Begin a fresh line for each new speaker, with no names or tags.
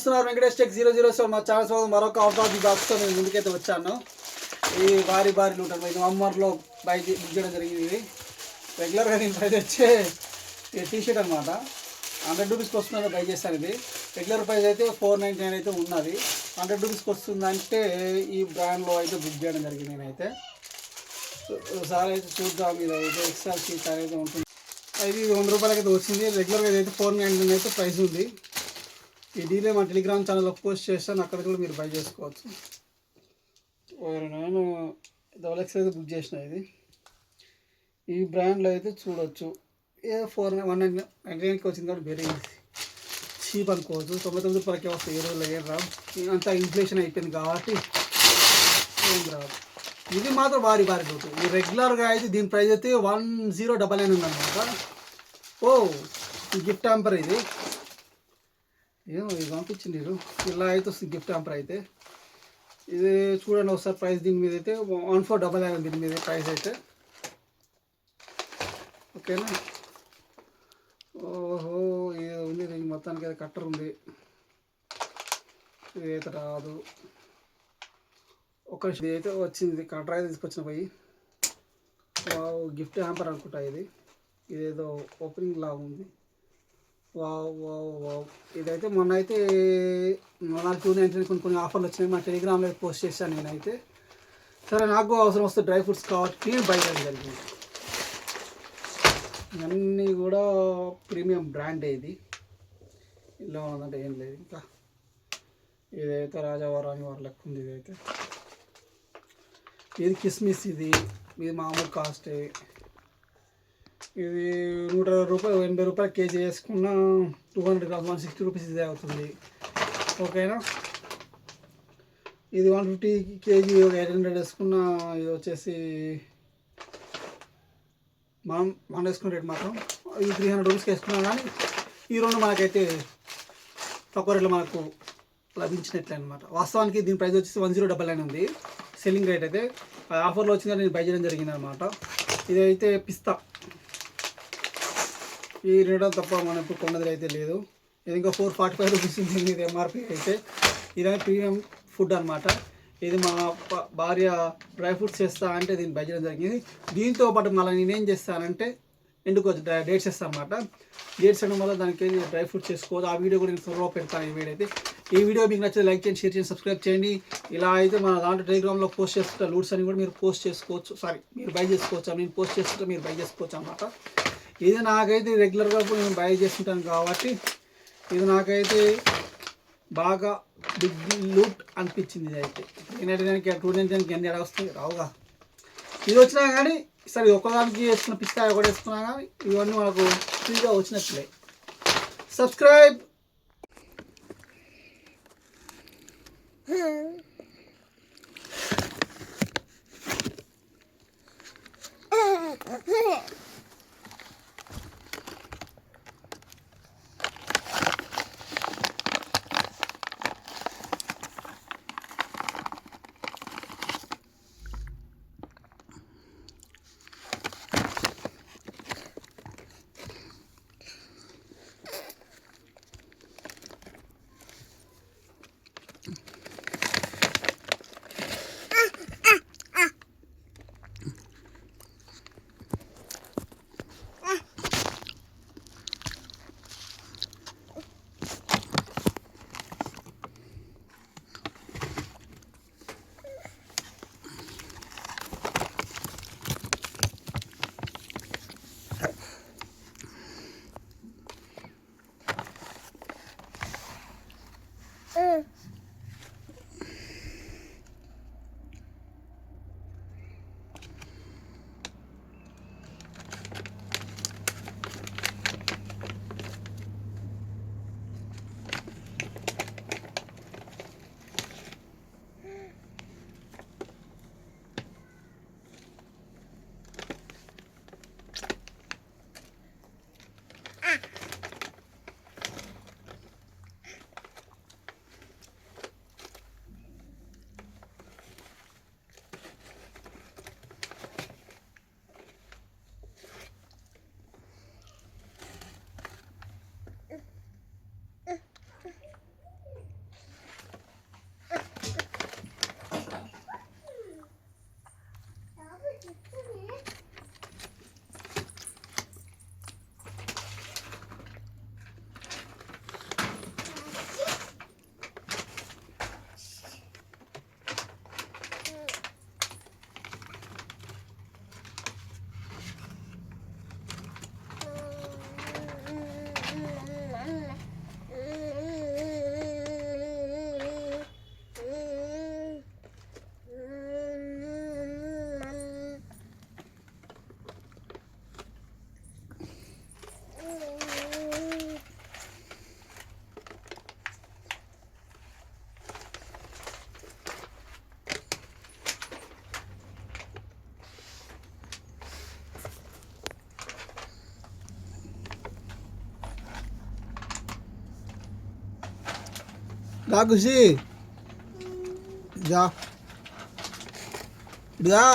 చూస్తున్నారు వెంకటేష్ టెక్ 007 మా ఛానల్ కోసం మరొక అవుట్ ఆఫ్ ది బాక్స్తో నేను ముందుకైతే వచ్చాను. ఈ భారీ లూటర్ ఇది అమ్మర్లో బై బుక్ చేయడం జరిగింది. ఇది రెగ్యులర్గా నేను ప్రైస్ వచ్చే టీషర్ట్ అనమాట. 100 రూపీస్కి వస్తుందని బై చేస్తాను. ఇది రెగ్యులర్ ప్రైస్ అయితే 499 అయితే ఉన్నది. 100 రూపీస్కి వస్తుందంటే ఈ బ్రాండ్లో అయితే బుక్ చేయడం జరిగింది. నేనైతే ఒకసారి అయితే చూద్దాం. ఇది అయితే ఎక్స్ఎల్ సీట్ అనేది ఉంటుంది. ఇది 100 రూపాయలకి అయితే వచ్చింది. రెగ్యులర్గా అయితే 499 అయితే ప్రైస్ ఉంది. ఈ డీలే మా టెలిగ్రామ్ ఛానల్లో పోస్ట్ చేస్తాను, అక్కడ కూడా మీరు బై చేసుకోవచ్చు. నేను XXL అయితే బుక్ చేసిన. ఇది ఈ బ్రాండ్లో అయితే చూడవచ్చు. 199కి వచ్చింది కాబట్టి వెరీ చీప్ అనుకోవచ్చు. 99 రూపాయలకే వస్తాయి. ఏ రోజుల్లో ఏం రావు. అంతా ఇన్ఫ్లేషన్ అయిపోయింది కాబట్టి ఏం రాదు. ఇది మాత్రం భారీ రూట్. ఈ రెగ్యులర్గా అయితే దీని ప్రైస్ అయితే 1099 ఉందన్నమాట. ఓ ఈ గిఫ్ట్ హ్యాంపర్ ఇది ఏమో ఇది పంపించింది. ఇలా అయితే వస్తుంది గిఫ్ట్ హ్యాంపర్ అయితే. ఇది చూడండి ఒకసారి ప్రైస్. దీని మీద అయితే 1499 దీని మీద ప్రైస్ అయితే. ఓకేనా. ఓహో ఇది ఉంది. దీనికి మొత్తానికి అయితే కట్టర్ ఉంది. ఇది అయితే రాదు. ఒక ఇది అయితే వచ్చింది. కట్టర్ అయితే తీసుకొచ్చిన పోయి గిఫ్ట్ హ్యాంపర్ అనుకుంటా. ఇదేదో ఓపెనింగ్ లాగా ఉంది. వావ్ ఇదైతే మొన్న అయితే నాకు 299 కొన్ని ఆఫర్లు వచ్చినాయి. మా టెలిగ్రామ్లో పోస్ట్ చేశాను నేనైతే. సరే నాకు అవసరం వస్తే డ్రై ఫ్రూట్స్ కాబట్టి నేను బై చేయడం జరిగింది. ఇవన్నీ కూడా ప్రీమియం బ్రాండ్. ఇది ఇలా ఉన్నదంటే ఏం లేదు. ఇంకా ఇదైతే రాజావారాని వారి లెక్క ఉంది. ఇది కిస్మిస్. ఇది మామూలు కాస్టే. ఇది 120 రూపాయలు 80 రూపాయలు కేజీ వేసుకున్న 200 గ్రామ్స్ 160 రూపీస్ ఇదే అవుతుంది. ఓకేనా. ఇది 150 కేజీ 800 వేసుకున్న ఇది వచ్చేసి మనం వేసుకున్న రేట్ మాత్రం ఇది 300 రూపీస్కి వేసుకున్నాం. కానీ ఈ రెండు మనకైతే తక్కువ రేట్లో మనకు లభించినట్లే అనమాట. వాస్తవానికి దీని ప్రైస్ వచ్చేసి 1099 ఉంది సెల్లింగ్ రేట్ అయితే. ఆఫర్లో వచ్చిందని నేను బై చేయడం జరిగింది అనమాట. ఇదైతే పిస్తా. ఈ రేట్ తప్ప మనం ఇప్పుడు కొన్నది అయితే లేదు. ఇది ఇంకా 445 రూపీస్ ఉంది ఇది ఎంఆర్పి అయితే. ఇదే ప్రీమియం ఫుడ్ అనమాట. ఇది మా భార్య డ్రై ఫ్రూట్స్ చేస్తా అంటే దీన్ని బై చేయడం జరిగింది. దీంతో పాటు మళ్ళీ నేనేం చేస్తానంటే డేట్స్ చేస్తాను అనమాట. డేట్స్ చేయడం వల్ల దానికి డ్రై ఫ్రూట్స్ చేసుకోవచ్చు. ఆ వీడియో కూడా నేను త్వరలో పెడతాను. ఈ వీడియో అయితే ఈ వీడియో మీకు నచ్చితే లైక్ చేయండి, షేర్ చేయండి, సబ్స్క్రైబ్ చేయండి. ఇలా అయితే మన దాంట్లో టెలిగ్రామ్లో పోస్ట్ చేస్తుంటే లూట్స్ అని కూడా మీరు పోస్ట్ చేసుకోవచ్చు. మీరు బై చేసుకోవచ్చు. నేను పోస్ట్ చేస్తుంటే మీరు బై చేసుకోవచ్చు అన్నమాట. ఇది నాకైతే రెగ్యులర్గా నేను బై చేస్తుంటాను కాబట్టి ఇది నాకైతే బాగా బిగ్ లూట్ అనిపించింది. ఇది అయితే 299కి ఎన్ని ఎడ వస్తాయి రావుగా. ఇది వచ్చినా కానీ సరే ఒక్కదానికి వేసుకున్న పిస్తా ఒకటి వేసుకున్నా కానీ ఇవన్నీ మనకు ఫ్రీగా వచ్చినట్లే. సబ్స్క్రైబ్. దా ఖుషి దా దా